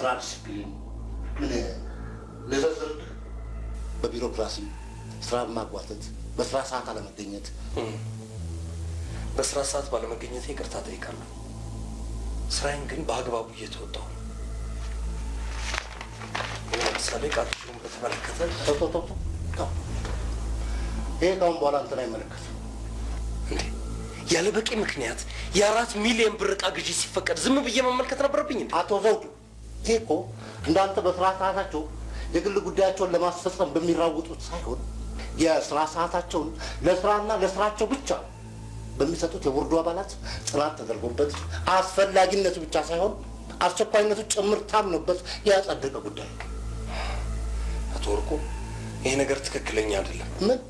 በስራ ዲስፕሊን ምን ለዘርዝር በቢሮክራሲ ስራ ማጓተት በስራ ሰዓት አለመገኘት በስራ ሰዓት ባለመገኘት ይቅርታ ጠይቃለሁ ስራዬን ግን በአግባቡ እየተወጣሁ ነው ለምሳሌ ቃልሽውን በተመለከተ ይሄ ካሁን በኋላ እንትን አይመለከትም ያለ በቂ ምክንያት የ4 ሚሊዮን ብር ዕቃ ግዢ ሲፈቀድ ዝም ብዬ መመልከት ነበረብኝ እንዴ አቶ ዘውዱ እኮ እንዳንተ በስራ ሰዓታቸው የግል ጉዳያቸውን ለማስፈጸም በሚራውጡት ሳይሆን የስራ ሰዓታቸውን ለስራና ለስራቸው ብቻ በሚሰጡት የቦርዱ አባላት ጥናት ተደርጎበት አስፈላጊነቱ ብቻ ሳይሆን አስቸኳይነቱ ጭምር ታምኖበት ያጸደቀ ጉዳይ አቶ ወርቁ ይሄ ነገር ትክክለኛ አይደለም ምን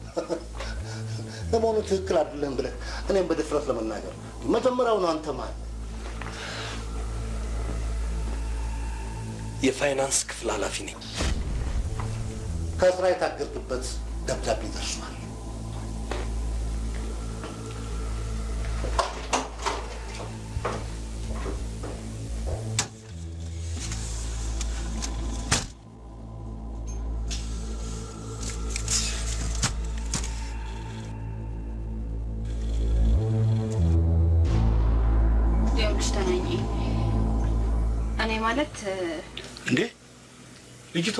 ለመሆኑ ትክክል አይደለም ብለህ እኔም በድፍረት ለመናገር መጀመሪያውን አንተ ማን የፋይናንስ ክፍል ኃላፊ ነኝ ከስራ የታገድክበት ደብዳቤ ደርሷል ማለት እንዴ ልጅቷ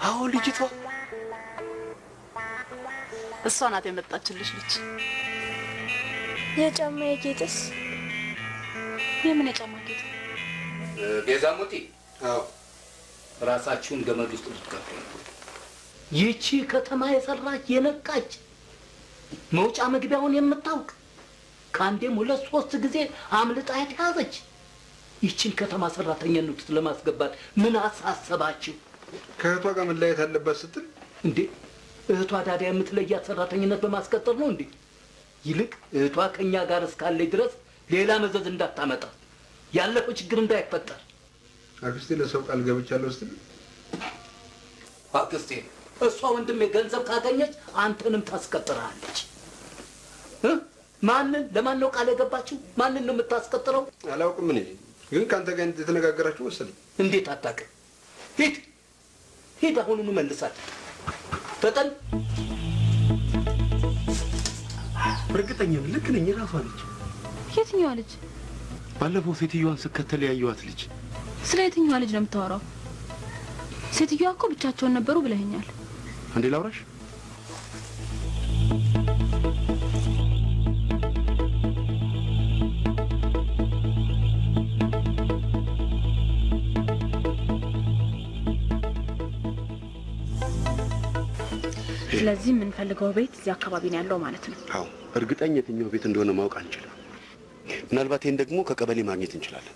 አዎ ልጅቷ እሷ ናት የመጣችልሽ ልጅ የጫማ ጌጥስ የምን የጫማ ጌጥ ቤዛሙቲ አዎ ራሳችሁን ገመድ ውስጥ ልትከቱ ይቺ ከተማ የሰራች የነቃች መውጫ መግቢያውን የምታውቅ ካንዴም 2-3 ጊዜ አምልጣ የተያዘች ይቺን ከተማ ሰራተኛነት ውስጥ ለማስገባት ምን አሳሰባችሁ ከእህቷ ጋር መለያየት አለባት ስትል እንዴ እህቷ ታዲያ የምትለያት ሰራተኝነት በማስቀጠል ነው እንዴ ይልቅ እህቷ ከኛ ጋር እስካለች ድረስ ሌላ መዘዝ እንዳታመጣ ያለፈው ችግር እንዳይፈጠር አክስቴ ለሰው ቃል ገብቻለሁ ስትል አክስቴ እሷ ወንድሜ ገንዘብ ካገኘች አንተንም ታስቀጥራለች ማንን ለማን ነው ቃል የገባችሁ ማንን ነው የምታስቀጥረው አላውቅም እኔ ግን ካንተ ጋር የተነጋገራችሁ መሰለኝ እንዴት አታውቅም ሂድ አሁኑኑ መልሳት ፈጠን እርግጠኛ ነኝ ልክ ነኝ ራሷ ልጅ የትኛዋ ልጅ ባለፈው ሴትዮዋን ስከተል ያየዋት ልጅ ስለ የትኛዋ ልጅ ነው የምታወራው ሴትዮዋ እኮ ብቻቸውን ነበሩ ብለኸኛል አንዴ ላውራሽ ስለዚህ ምን ፈልገው ቤት እዚህ አካባቢ ነው ያለው ማለት ነው አዎ እርግጠኛ የትኛው ቤት እንደሆነ ማወቅ አንችልም ምናልባት ይሄን ደግሞ ከቀበሌ ማግኘት እንችላለን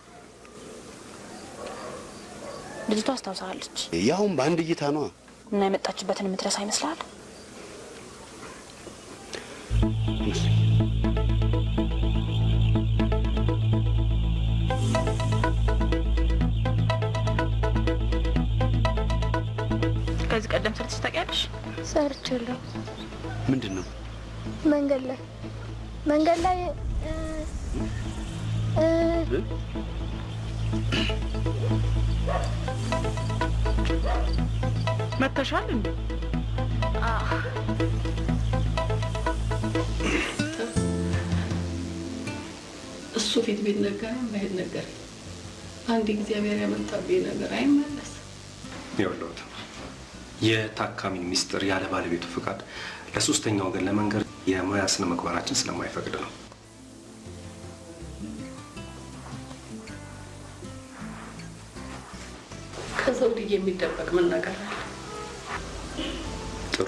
ልጅቷ አስታውሳለች ያውም በአንድ እይታ ነው እና የመጣችበትን ምትረሳ ይመስላል ከዚህ ቀደም ሰርተሽ ታውቂያለሽ ሰርቻለሁ ምንድነው መንገድ ላይ መተሻል እንዴ እሱ ፊት ቤት ነገር ማይሄድ ነገር አንድ እግዚአብሔር ያመጣብኝ ነገር አይመለስ ይወለውት የታካሚን ሚስጥር ያለ ባለቤቱ ፍቃድ ለሶስተኛ ወገን ለመንገር የሙያ ስነ ምግባራችን ስለማይፈቅድ ነው ከሰው ልጅ የሚደበቅ ምን ነገር አለ ጥሩ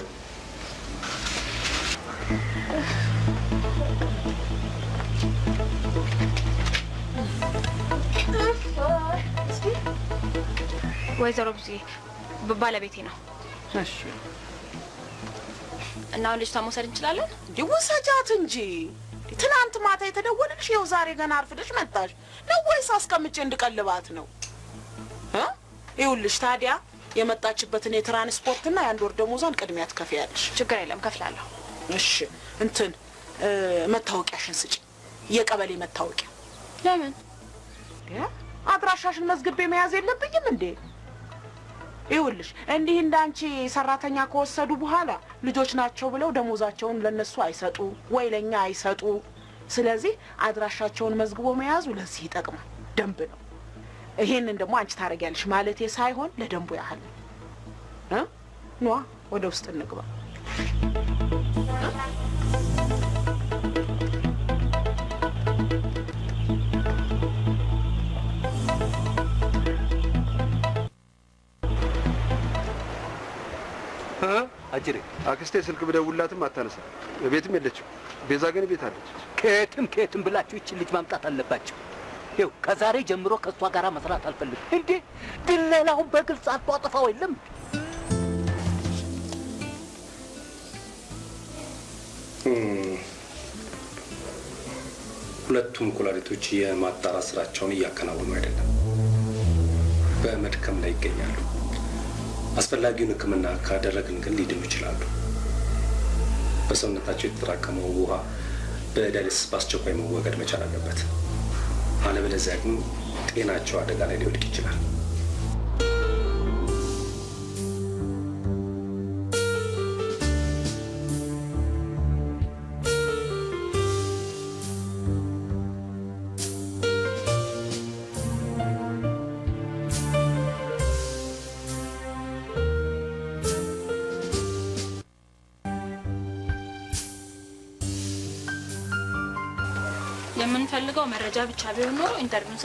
ወይዘሮ ብዙ ባለቤቴ ነው እሺ እና ልጅቷን መውሰድ እንችላለን ይወሰጃት እንጂ ትናንት ማታ የተደወለልሽ ይኸው ዛሬ ገና አርፍደሽ መጣሽ ነው ወይስ አስቀምጬ እንድቀልባት ነው ይኸውልሽ ታዲያ የመጣችበትን የትራንስፖርትና የአንድ ወር ደሞዟን ቅድሚያ ትከፍያለሽ ችግር የለም ከፍላለሁ እሺ እንትን መታወቂያሽን ስጪ የቀበሌ መታወቂያ። ለምን? አድራሻሽን መዝግቤ መያዝ የለብኝም እንዴ? ይኸውልሽ እንዲህ እንዳንቺ ሰራተኛ ከወሰዱ በኋላ ልጆች ናቸው ብለው ደሞዛቸውን ለነሱ አይሰጡ ወይ ለኛ አይሰጡ። ስለዚህ አድራሻቸውን መዝግቦ መያዙ ለዚህ ይጠቅማል፣ ደንብ ነው። ይሄንን ደግሞ አንቺ ታረጋለሽ ማለቴ ሳይሆን ለደንቡ ያህል ኗ ወደ ውስጥ እንግባ። አጅሬ አክስቴ ስልክ ብደውላትም አታነሳ። ቤትም የለችም። ቤዛ ግን ቤት አለች። ከየትም ብላችሁ ይችን ልጅ ማምጣት አለባችሁ። ይኸው ከዛሬ ጀምሮ ከሷ ጋራ መስራት አልፈልግም። እንዴ ድለላውን በግልጽ አጥፋው የለም። ሁለቱም ኩላሊቶች የማጣራት ስራቸውን እያከናወኑ አይደለም፣ በመድከም ላይ ይገኛሉ። አስፈላጊውን ሕክምና ካደረግን ግን ሊድኑ ይችላሉ። በሰውነታቸው የተጠራቀመው ውሃ በዳይሊሲስ በአስቸኳይ መወገድ መቻል አለበት። አለበለዚያ ግን ጤናቸው አደጋ ላይ ሊወድቅ ይችላል። የምንፈልገው መረጃ ብቻ ቢሆን ኖሮ ኢንተርቪው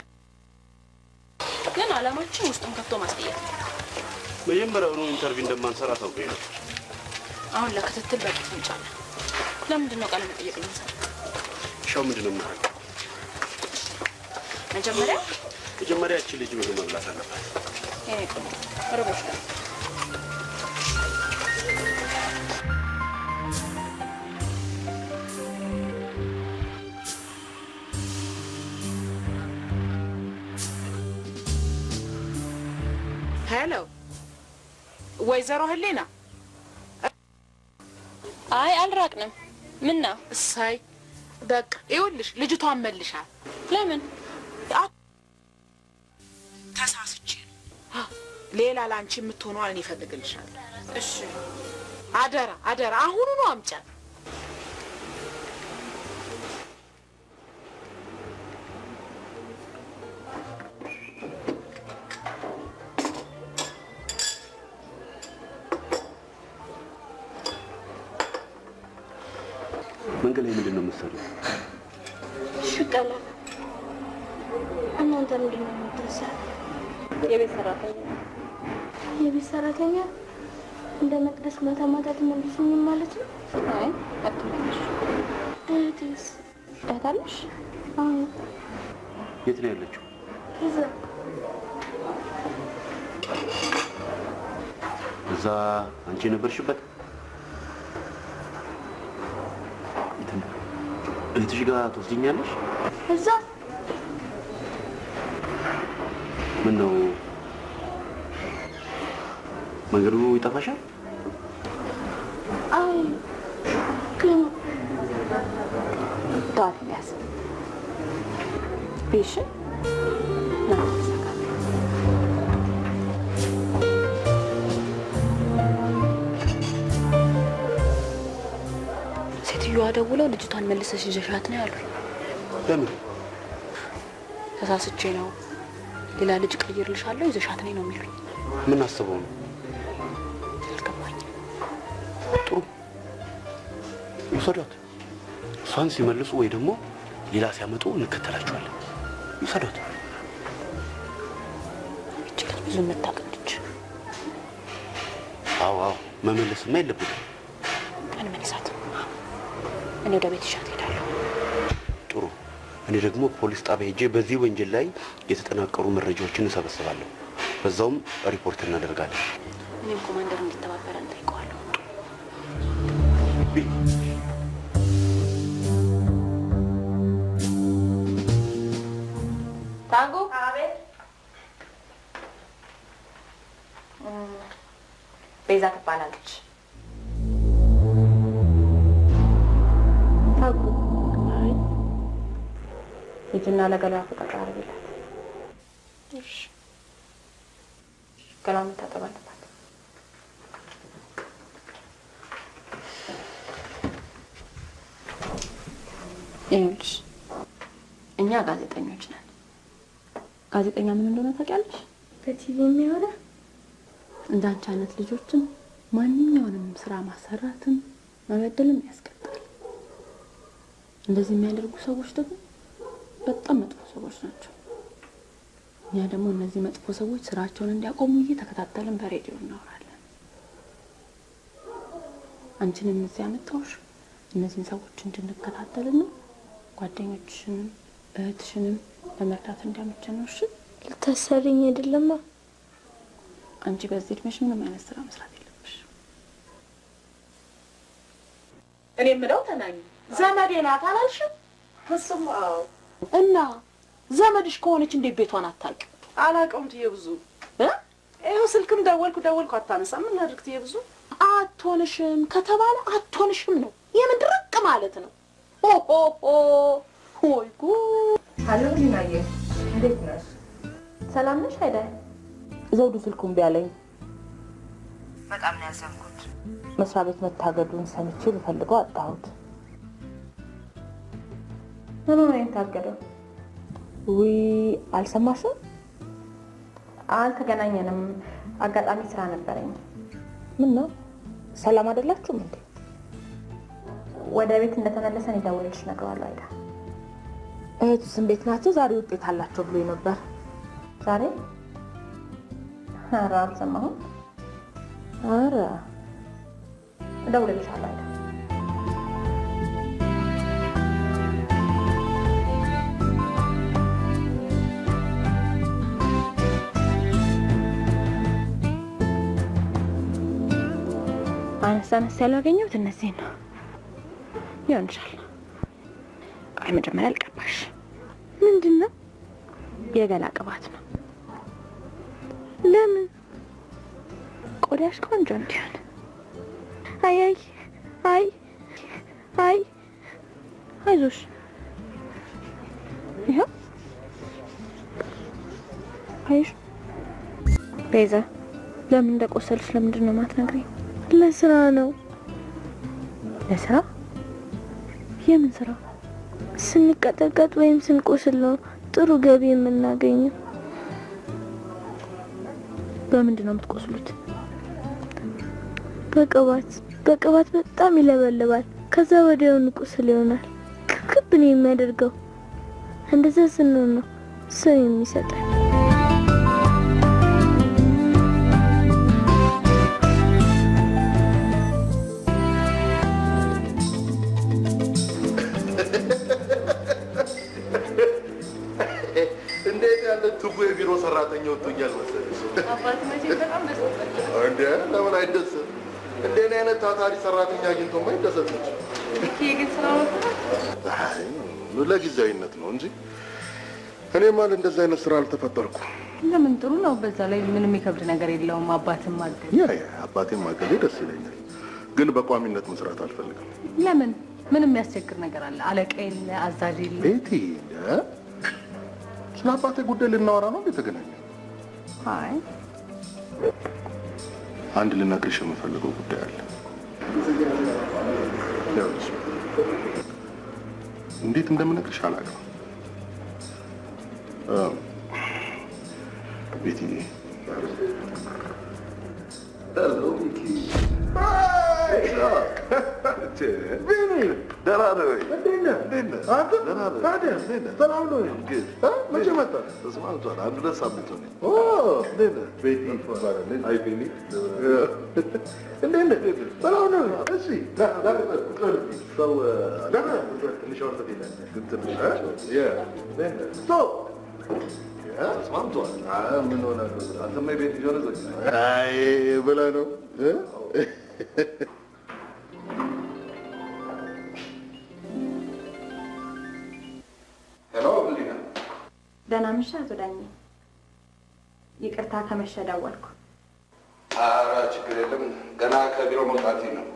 ግን አላማችን ውስጡን ከፍቶ ማስጠየቅ ነው። መጀመሪያውኑ ኢንተርቪው እንደማንሰራ ታውቀኝ ነው። አሁን ለክትትል በቂ እንጫለ። ለምንድን ነው ቃል መጠየቅ ነው? ሻው ምንድን ነው ማለት? መጀመሪያ እቺ ልጅ ምግብ መብላት አለባት። እኔ ቆንጆ ረቦሽ ጋር ሄሎ ወይዘሮ ህሊና። አይ አልራቅንም። ምን ነው? እሳይ በቃ ይኸውልሽ ልጅቷን መልሻል። ለምን? ተሳስቼ ነው። ሌላ ላንቺ የምትሆነው እኔ እፈልግልሻለሁ። እሺ አደራ አሁኑኑ አምጫት። መንገድ ላይ ምንድን ነው የምትሰሪው? ሽቀላ። እናንተ ምንድን ነው የምትሰራው? የቤት ሰራተኛ። የቤት ሰራተኛ? እንደ መቅደስ ማታ ማታ ትመልሱኝ ማለት ነው? አይ አትመልሽ። እህቴስ? እህት አለሽ? አዎ። የት ነው ያለችው? እዛ አንቺ ነበርሽበት? እህትሽ ጋር ትወስጂኛለሽ? እዛ ምን ነው መንገዱ ይጠፋሻል? አይ ግን ዳት ያስ ቢሽ ሴትዮዋ ደውለው ልጅቷን መልሰሽ ይዘሻት ነው ያሉኝ። ለምን? ተሳስቼ ነው። ሌላ ልጅ ቀይርልሻለሁ ይዘሻት ነኝ ነው የሚሉኝ። ምን አስበው ነው? አልገባኝም። ጥሩ ይውሰዷት። እሷን ሲመልሱ ወይ ደግሞ ሌላ ሲያመጡ እንከተላቸዋለን። ይውሰዷት። ይቺ ልጅ ብዙ የምታውቅ ልጅ። አዎ መመለስማ የለብንም። አንመልሳትም። እኔ ወደ ቤት ይሻት ሄዳለሁ። ጥሩ። እኔ ደግሞ ፖሊስ ጣቢያ ሄጄ በዚህ ወንጀል ላይ የተጠናቀሩ መረጃዎችን እሰበስባለሁ። በዛውም ሪፖርት እናደርጋለን። እኔም ኮማንደር እንዲተባበረን ጠይቀዋለሁ። ታንጎ አቤት። ቤዛ ትባላለች። ታንጎ ሂጂና ለገላዋ ቁጥር አድርጊላት። እሺ ገላውን ታጠብ አለባት። ይኸውልሽ እኛ ጋዜጠኞች ነን። ጋዜጠኛ ምን እንደሆነ ታውቂያለሽ? በቲቪ የሚያወራ እንዳንቺ አይነት ልጆችን ማንኛውንም ስራ ማሰራትን መበደልም ያስቀጣል። እንደዚህ የሚያደርጉ ሰዎች ደግሞ በጣም መጥፎ ሰዎች ናቸው። እኛ ደግሞ እነዚህ መጥፎ ሰዎች ስራቸውን እንዲያቆሙ እየተከታተልን በሬዲዮ እናወራለን። አንቺንም እዚህ አመጣሁሽ እነዚህን ሰዎች እንድንከታተልና ጓደኞችሽንም እህትሽንም ለመርዳት እንዲያመቸን ነው። እሺ ልታሰርኝ አይደለማ? አንቺ በዚህ እድሜሽ ምንም አይነት ስራ መስራት የለብሽ። እኔ የምለው ተናኝ ዘመዴ ናት አላልሽም? እሱም አዎ። እና ዘመድሽ ከሆነች እንዴት ቤቷን አታውቂ? አላውቀውም ትዬ ብዙ ይኸው ስልክም ደወልኩ አታነሳም። ምን ላድርግ ትዬ ብዙ? አትሆንሽም ከተባለ አትሆንሽም ነው። የምን ድርቅ ማለት ነው? ሆይ ጉድ! ሀሎ ሊናዬ፣ እንዴት ነሽ? ሰላም ነሽ አይደል? ዘውዱ ስልኩን ቢያለኝ በጣም ነው ያዘንኩት። መስሪያ ቤት መታገዱን ሰምቼ ልፈልገው አጣሁት። ምን ሆነ የታገደው? ውይ አልሰማሽም? አልተገናኘንም። አጋጣሚ ስራ ነበረኝ። ምን ነው ሰላም አይደላችሁም እንዴ? ወደ ቤት እንደተመለሰን ይደውልልሽ ነግረዋለሁ። አይዳ እህቱስ እንዴት ናቸው? ዛሬ ውጤት አላቸው ብሎ ነበር። ዛሬ ኧረ አልሰማሁም። ኧረ እደውልልሻለሁ አይዳ። አነሳነስ ያላገኘሁት እነዚህ ነው ይሆንሻል። አይ መጀመሪያ ልቀባሽ። ምንድነው? የገላ ቅባት ነው። ለምን? ቆዳሽ ቆንጆ እንዲሆን። አይ አይ አይ አይ አይዞሽ። ይኸው አይሽ ቤዛ፣ ለምን እንደቆሰልሽ ለምንድን ነው የማትነግሪኝ? ለስራ ነው። ለስራ? የምን ስራ? ስንቀጠቀጥ ወይም ስንቆስል ነው ጥሩ ገቢ የምናገኘው። በምንድን ነው የምትቆስሉት? በቅባት በጣም ይለበልባል። ከዛ ወዲያውኑ ቁስል ይሆናል። ክብክብ ነው የሚያደርገው። እንደዛ ስንሆን ነው ሰው የሚሰጠን። እንዴት ያለ ትጉ የቢሮ ሰራተኛ ወጥቶኛል መሰለሽ። አባት መቼ በጣም ደስታለሁ። እንዴ ለምን አይደሰት? እንደኔ አይነት ታታሪ ሰራተኛ አግኝቶማ ይደሰትልሽ። ይሄ ግን ስራው አይ ለጊዜያዊነት ነው እንጂ እኔማ እንደዚህ አይነት ስራ አልተፈጠርኩም። ለምን ጥሩ ነው። በዛ ላይ ምንም የሚከብድ ነገር የለውም። አባትም ማገዝ ያ አባቴም ማገዝ ደስ ይለኛል፣ ግን በቋሚነት መስራት አልፈልግም። ለምን? ምንም የሚያስቸግር ነገር አለ? አለቃ የለ፣ አዛዥ የለ። ቤቲ ስለ አባቴ ጉዳይ ልናወራ ነው የተገናኘው። አይ አንድ ልነግርሽ የምፈልገው ጉዳይ አለ። ያውስ እንዴት እንደምነግርሽ አላውቅም። ቤቲ ሄሎ ቤቲ ደህና ነህ ወይ? እንዴት ነህ? አንተ ታዲያ ሰላም ነው? መቼ መጣህ? ተስማምቷል። አንድ ሁለት ሳምንት ሆነ። እንዴት ነህ? ቤቲ ይባላል። አይ ቤኒ እንዴት ነህ? ሰላም ነው? እሺ ሰው ትንሽ ወርሰት ይላል ግን ትንሽ ተስማምቷል። ምን ሆነ? አንተማ ቤት ሊሆነ ዘ አይ ብለህ ነው ደህና ምሽ አቶ ዳኜ። ይቅርታ ከመሸ ደወልኩ። ኧረ ችግር የለም። ገና ከቢሮ መውጣቴ ነው።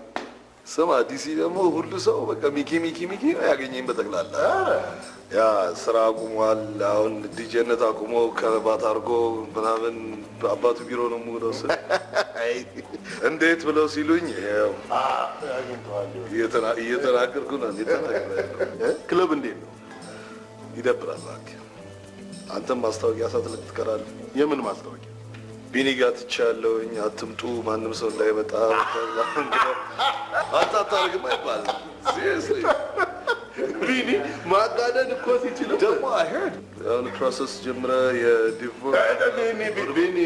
ስማ ዲሲ ደግሞ ሁሉ ሰው በቃ ሚኪ ነው ያገኘኝ በጠቅላላ። ያ ስራ አቁሟል። አሁን ዲጄነት አቁሞ ከረባት አድርጎ ምናምን አባቱ ቢሮ ነው የምውለው። እንዴት ብለው ሲሉኝ እየተናገርኩ ነው። ክለብ እንዴት ነው? ይደብራል እባክህ። አንተም ማስታወቂያ ሳትለቅ ትቀራለህ። የምን ማስታወቂያ? ቢኒ ጋር ትቻለሁኝ፣ አትምጡ፣ ማንም ሰው እንዳይመጣ። አታታርግም አይባልም። ሲሪየስሊ ቢኒ ማጋደን እኮ ሲችል ደግሞ I heard አሁን ፕሮሰስ ጀምረ የዲቮርስ ቢኒ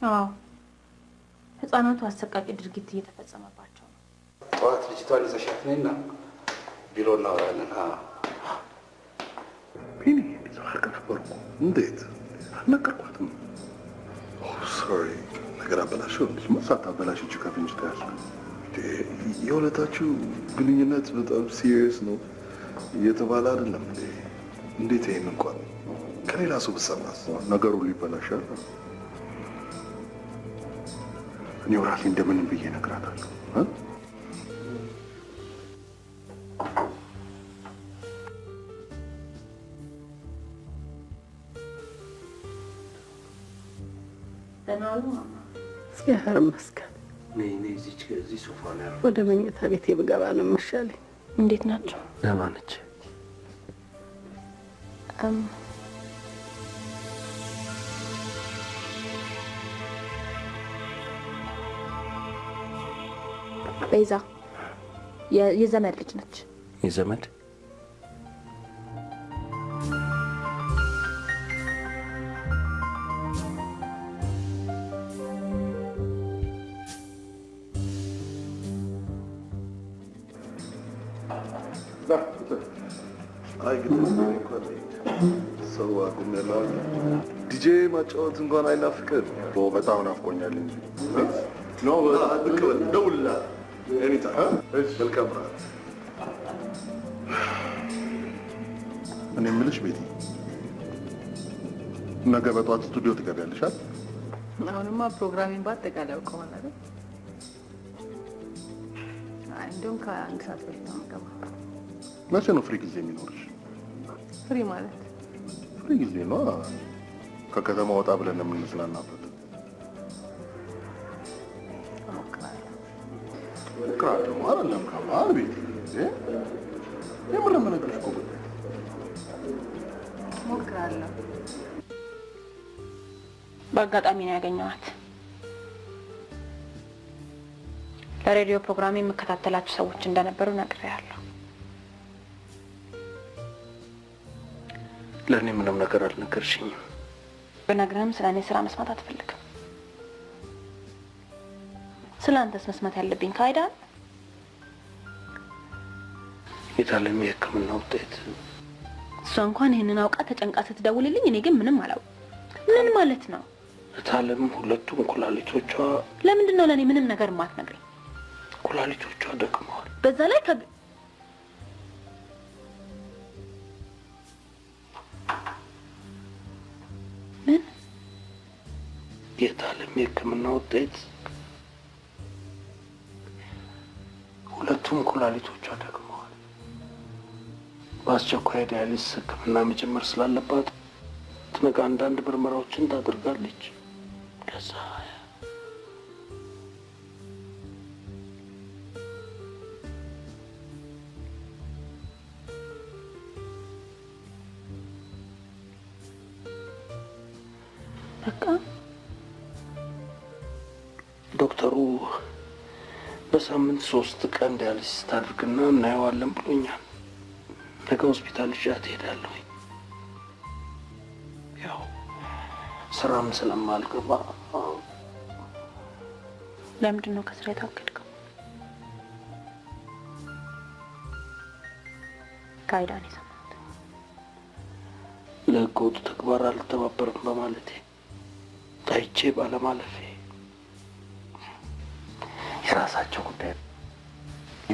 አዎ ህፃናቱ አሰቃቂ ድርጊት እየተፈጸመባቸው ነው። ጠዋት ልጅቷን ይዘሻት ነይና ቢሮ እናወራለን። ቢኒ ዛሬ ነበርኩ። እንዴት አልነገርኳትም? ሶሪ ነገር አበላሽው። መሳት አበላሽ እጅ ከፍንጅ ታያለ። የሁለታችሁ ግንኙነት በጣም ሲሪየስ ነው እየተባለ አይደለም እንዴ? እንዴት ይሄን እንኳን ከሌላ ሰው ብትሰማስ ነገሩ ሊበላሻል። እኔ ራሴ እንደምንም ብዬ እነግራታለሁ። እግዚአብሔር ይመስገን። እዚህ ሶፋ ላይ ወደ መኝታ ቤቴ ብገባ ነው የሚሻለኝ። እንዴት ናቸው? ደህና ነች። ቤዛ የዘመድ ልጅ ነች። የዘመድ አይ ግን እንኳን ሰው አቁም ያለው ዲጄ ማጫወት እንኳን አይናፍቅም? በጣም ናፍቆኛል እንጂ ነው። ደውልልሃል ኤኒታይም። መልካም ራት። እኔ የምልሽ ቤቲ ነገ በጠዋት ስቱዲዮ ትገቢያለሽ አይደል? አሁንማ ፕሮግራሚንግ በአጠቃላይ አውቀዋል አይደል? እንደውም ከአንድ ሰዓት በፊት ነው የምገባው። መቼ ነው ፍሪ ጊዜ የሚኖርሽ? ፍሪ ማለት ፍሪ ጊዜ ነው ከከተማ ወጣ ብለን የምንዝናናበት። እሞክራለሁ አይደለም ከማል ቤት የምር የምነግርሽ እኮ እሞክራለሁ። በአጋጣሚ ነው ያገኘኋት። ለሬዲዮ ፕሮግራም የምከታተላቸው ሰዎች እንደነበሩ ነግሬያለሁ። ለእኔ ምንም ነገር አልነገርሽኝም። ብነግርህም ስለ እኔ ስራ መስማት አትፈልግም። ስለ አንተስ መስማት ያለብኝ ካይዳን የታለም የሕክምና ውጤት? እሷ እንኳን ይህንን አውቃ ተጨንቃ ስትደውልልኝ እኔ ግን ምንም አላውቅም። ምን ማለት ነው? የታለም ሁለቱም ኩላሊቶቿ። ለምንድን ነው ለእኔ ምንም ነገር የማትነግረኝ? ኩላሊቶቿ ደክመዋል። በዛ ላይ ምን የታለም የሕክምና ውጤት? ሁለቱም ኩላሊቶቿ ደክመዋል። በአስቸኳይ ዲያሊስ ሕክምና መጀመር ስላለባት ትነጋ አንዳንድ ምርመራዎችን ታደርጋለች። ከዛ በቃ ዶክተሩ በሳምንት 3 ቀን ዲያሊሲስ ታድርግና እናየዋለን ብሎኛል። ነገ ሆስፒታል ይዣት እሄዳለሁ። ያው ስራም ስለማልገባ። ለምንድን ነው ከስራ የታገድከው? ካይዳን የሰማሁት ለህገወጥ ተግባር አልተባበርም በማለቴ ታይቼ ባለማለፌ የራሳቸው ጉዳይ።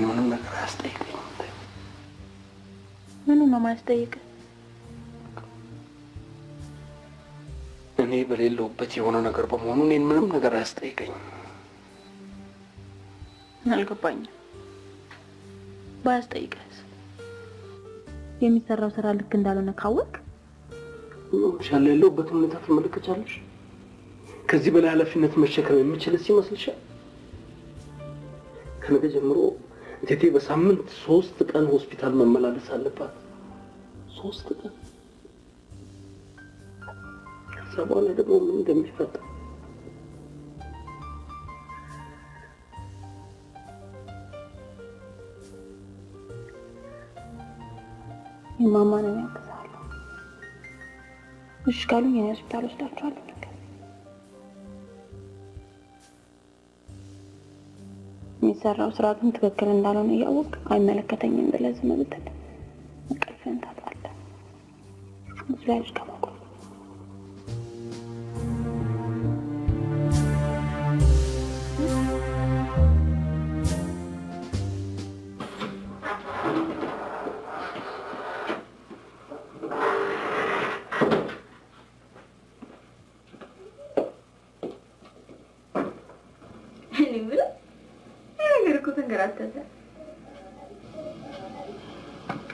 ምንም ነገር አያስጠይቀኝም። ምኑ ነው ማያስጠይቅ? በሌለውበት የሆነ ነገር በመሆኑ እኔን ምንም ነገር አያስጠይቀኝም። አልገባኝም። ባያስጠይቀስ የሚሰራው ስራ ልክ እንዳልሆነ ካወቅ ሻለ ያለውበት ሁኔታ ትመለከቻለሽ። ከዚህ በላይ ኃላፊነት መሸከም የምችልስ ይመስልሻል? ከነገ ጀምሮ እቴቴ በሳምንት 3 ቀን ሆስፒታል መመላለስ አለባት። 3 ቀን። ከዛ በኋላ ደግሞ ምን እንደሚፈጠር የማማ ነው ያከሳሉ። እሺ ካሉኝ እኔ ሆስፒታል ወስዳቸዋለሁ። የሚሰራው ስራ ግን ትክክል እንዳልሆነ እያወቅ አይመለከተኝም ብለህ ዝም ብትል እንቅልፍህን ታጣለህ። ስለዚህ ከማቆም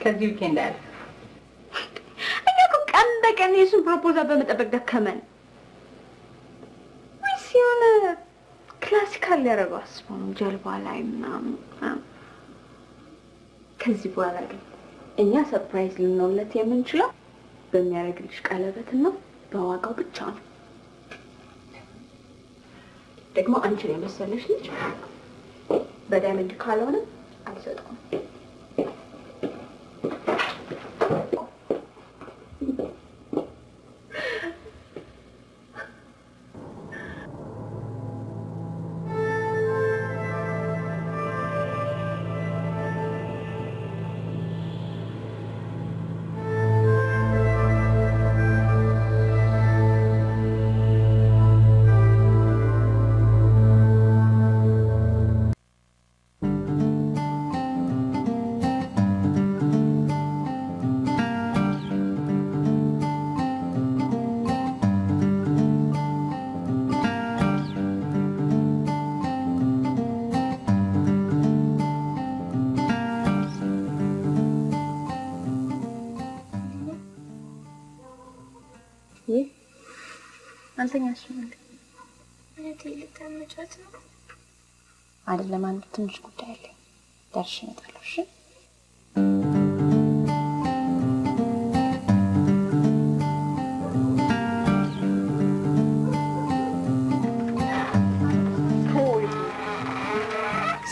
ከዚህ ዊኬንድ አለ እኛ እኮ ቀን በቀን የሱን ፕሮፖዛል በመጠበቅ ደከመን። ወይስ የሆነ ክላሲካል ሊያደርገው አስበው ነው ጀልባ ላይ ምናምን። ከዚህ በኋላ ግን እኛ ሰርፕራይዝ ልንሆንለት የምንችለው በሚያደርግልሽ ቀለበትና በዋጋው ብቻ ነው። ደግሞ አንቺን የመሰለሽ ልጅ በዳይመንድ ካልሆነ አልሰጠውም። አንተኛሽ ምን ልታመጫት ነው? አይደለም አንድ ትንሽ ጉዳይ አለኝ። ደርሼ እመጣለሁ። እሺ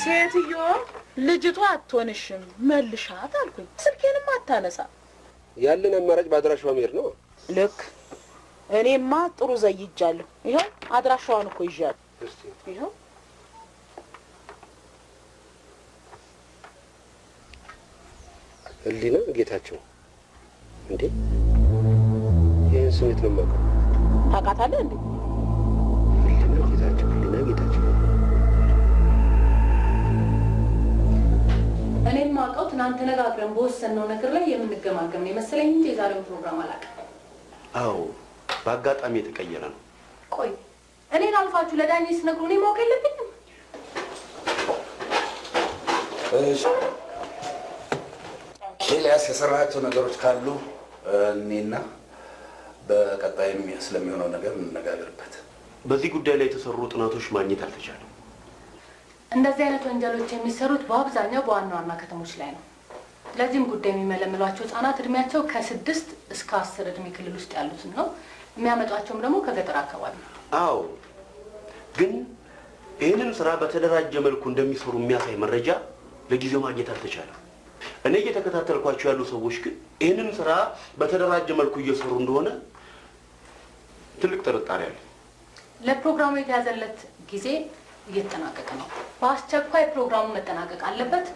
ሴትዮ ልጅቷ አትሆንሽም መልሻት አልኩኝ። ስልኬንም አታነሳ። ያለን አማራጭ በአድራሻዋ መሄድ ነው። ልክ እኔማ ጥሩ ዘይጃለሁ። ይሄው አድራሻዋን እኮ ይዣለሁ። ይሄው ህሊና ጌታቸው እንዴ ይሄን ስሜት ነው የማውቀው። ታውቃታለህ እንዴ? ህሊና ጌታቸው እኔም ማውቀው ትናንት ተነጋግረን በወሰንነው ነገር ላይ የምንገማገም ነው የመሰለኝ እንጂ የዛሬውን ፕሮግራም አላውቅም። አዎ በአጋጣሚ የተቀየረ ነው። ቆይ እኔን አልፋችሁ ለዳኝስ ነግሩ እኔ ማውቅ የለብኝም? እሺ ኤልያስ የሰራቸው ነገሮች ካሉ እኔና በቀጣይም ስለሚሆነው ነገር እንነጋገርበት። በዚህ ጉዳይ ላይ የተሰሩ ጥናቶች ማግኘት አልተቻለም። እንደዚህ አይነት ወንጀሎች የሚሰሩት በአብዛኛው በዋና ዋና ከተሞች ላይ ነው። ለዚህም ጉዳይ የሚመለመሏቸው ህጻናት እድሜያቸው ከ6 እስከ 10 እድሜ ክልል ውስጥ ያሉትን ነው። የሚያመጧቸውም ደግሞ ከገጠር አካባቢ ነው። አዎ ግን ይህንን ስራ በተደራጀ መልኩ እንደሚሰሩ የሚያሳይ መረጃ ለጊዜው ማግኘት አልተቻለም። እኔ እየተከታተልኳቸው ያሉ ሰዎች ግን ይህንን ስራ በተደራጀ መልኩ እየሰሩ እንደሆነ ትልቅ ጥርጣሬ አለ። ለፕሮግራሙ የተያዘለት ጊዜ እየተጠናቀቀ ነው። በአስቸኳይ ፕሮግራሙ መጠናቀቅ አለበት።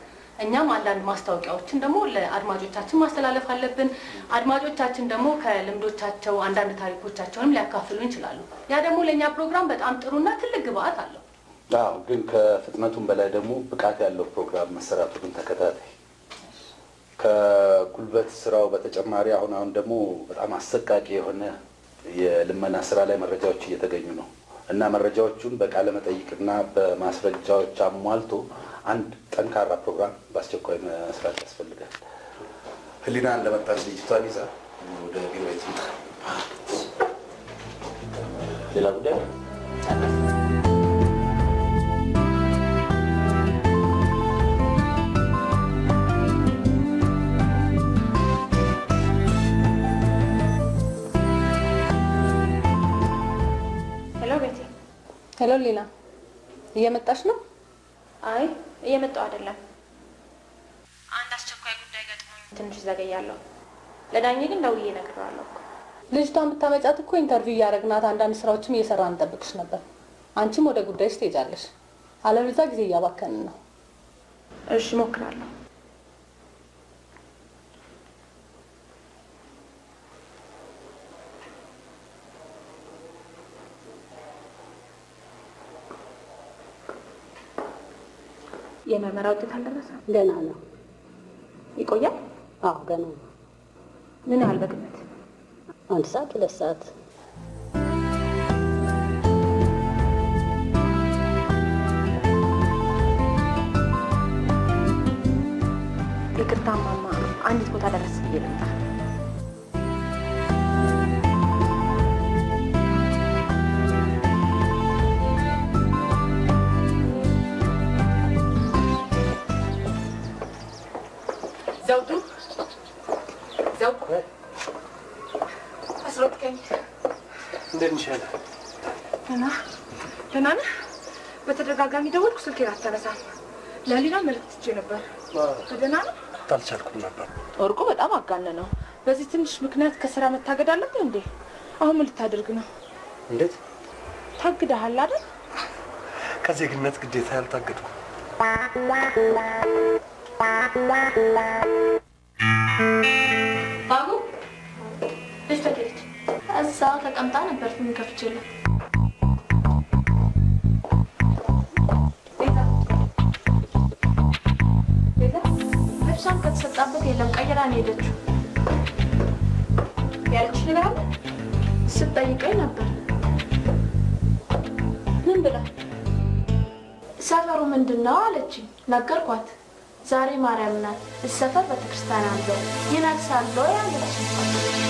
እኛም አንዳንድ ማስታወቂያዎችን ደግሞ ለአድማጮቻችን ማስተላለፍ አለብን። አድማጮቻችን ደግሞ ከልምዶቻቸው አንዳንድ ታሪኮቻቸውንም ሊያካፍሉን ይችላሉ። ያ ደግሞ ለኛ ፕሮግራም በጣም ጥሩና ትልቅ ግብአት አለው። አዎ ግን ከፍጥነቱም በላይ ደግሞ ብቃት ያለው ፕሮግራም መሰራቱን ተከታታይ ከጉልበት ስራው በተጨማሪ አሁን ደግሞ በጣም አሰቃቂ የሆነ የልመና ስራ ላይ መረጃዎች እየተገኙ ነው እና መረጃዎቹን በቃለ መጠይቅና በማስረጃዎች አሟልቶ አንድ ጠንካራ ፕሮግራም በአስቸኳይ መስራት ያስፈልጋል። ህሊና እንደመጣች ልጅቷን ይዛ ወደ ቢሮ ትምጣ። ሌላ ጉዳይ ሄሎ ሊና፣ እየመጣሽ ነው? አይ እየመጣሁ አይደለም። አንድ አስቸኳይ ጉዳይ ገጥሞኝ ትንሽ ዘገያለሁ። ለዳኜ ግን ደውዬ እነግረዋለሁ እኮ። ልጅቷን ብታመጫት እኮ ኢንተርቪው እያደረግናት አንዳንድ ስራዎችም እየሰራን እንጠብቅሽ ነበር። አንቺም ወደ ጉዳይሽ ትሄጃለሽ። አለበለዚያ ጊዜ እያባከንን ነው። እሺ እሞክራለሁ። የምርመራ ውጤት አልደረሰም? ገና ነው። ይቆያል? አዎ ገና ነው። ምን ያህል በግምት? 1 ሰዓት 2 ሰዓት። ይቅርታ ማማ፣ አንዲት ቦታ ደረስ ብዬ ልምጣ። ደህና ነህ? በተደጋጋሚ ደወልኩ፣ ስልኬን አታነሳም። ለሊና መልዕክት ትቼ ነበር። ደህና ነህ? አልቻልኩም ነበር። ወርቁ በጣም አጋነነው። በዚህ ትንሽ ምክንያት ከስራ መታገድ አለብህ እንዴ? አሁን ምን ልታደርግ ነው? እንዴት? ታግደሃል አይደል? ከዜግነት ግዴታ ያልታገድኩ። ባቡ ልጅ ተገኘች። እዛ ተቀምጣ ነበር ምን ከፍቼልህ። ልብሷን ከተሰጣበት የለም ቀይራ ነው የሄደችው። ያለችሽ ነገር አለ? ስትጠይቀኝ ነበር። ምን ብላ? ሰፈሩ ምንድን ነው አለችኝ። ነገርኳት። ዛሬ ማርያም ናት። እዚህ ሰፈር ቤተክርስቲያን አለ ይነግሳል ያለችኝ።